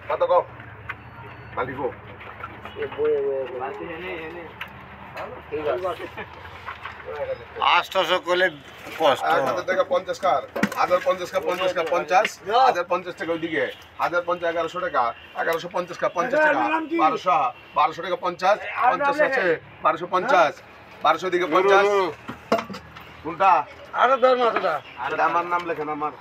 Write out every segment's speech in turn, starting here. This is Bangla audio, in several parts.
কত গো মালিক গো 800 করলে কষ্ট 1000 টাকা 50 কার 1050 কা 50 কা 50 1050 টাকা ওইদিকে 1050 1100 টাকা 1150 কা 50 টাকা 1200 টাকা 50 50 আছে 1250 1200 দিকে 50 কোনটা আরে ধর মাছটা আমার নাম লেখেন আমার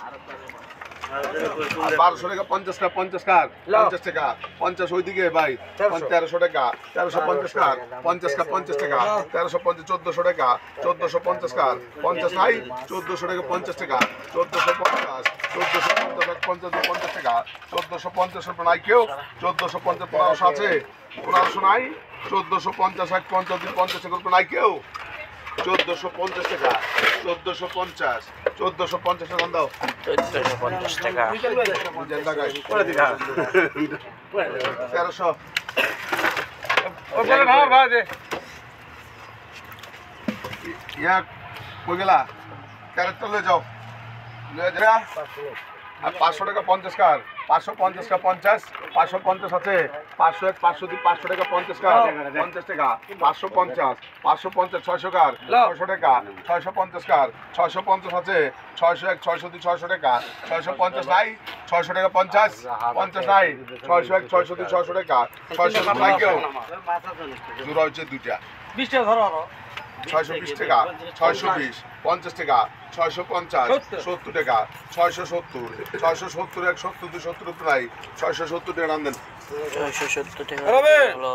1200 টাকা 50 কা 50 কার 50 টাকা 50 ওইদিকে ভাই 1300 টাকা 1350 কার 50 কা 50 টাকা 1350 1400 টাকা 1450 কার 50 নাই 1400 টাকা 50 টাকা 1450 1450 টাকা 1450 রুপে নাই কেউ 1450 1500 আছে 1500 নাই 1450 50 50 রুপে নাই কেউ 1450 টাকা 1450 টাকা দাও 1450 টাকা করে দিলা 1300 ওপরে ভাব ভাই দে ইয়া কই গেলা ক্যারেক্টার লয়ে যাও লয়ে যা আর 500 টাকা 50 কার 550 কা 50 550 আছে 501 500 500 টাকা 50 কার 50 টাকা 550 550 600 কার 600 টাকা 650 কার 650 আছে 601 602 600 টাকা 650 নাই 600 টাকা 50 50 নাই 601 602 600 টাকা 600 নাই কেউ জোড়া হচ্ছে দুইটা 20 টাকা ধরো আরো 620 টাকা 620 50 টাকা 650 70 টাকা 670 670 170 270 প্রায় 670 টাকা দেন 670 টাকা রবে হলো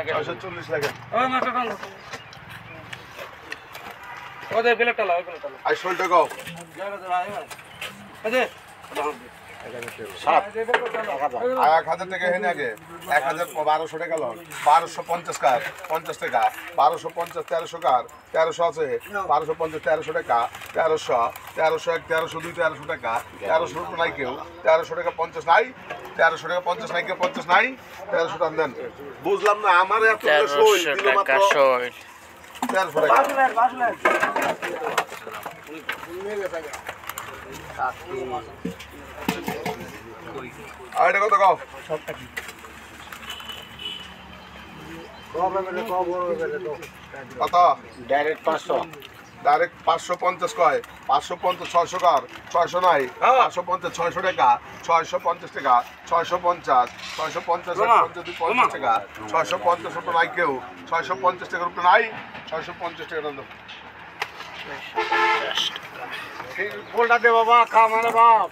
640 লাগে ওই মাছটা টানো ওদের প্লেটটা লাও প্লেটটা লাও আই 16 টাকা জায়গা ধরা আয় আরে 1000 টাকা হেনে আগে 1200 টাকা লন 1250 কার 50 টাকা 1250 1300 কার 1300 আছে 1250 1300 টাকা 1300 1301 1302 1300 টাকা 1300 রুপে নাই কেউ 1300 টাকা 50 নাই 1300 টাকা 50 নাই কেউ 50 নাই 1300 টাকা দেন বুঝলাম না আমার এত সই 1300 টাকা সই 1300 টাকা আর এটা কত গাও কত ডাইরেক্ট 500 ডাইরেক্ট 550 কয় 550 600 কার 600 নাই 550 600 টাকা 650 টাকা 650 650 50 টাকা 650 রুপে নাই কেউ 650 টাকা রুপে নাই 650 টাকা দাও গোলটা দে বাবা খা মানে বাপ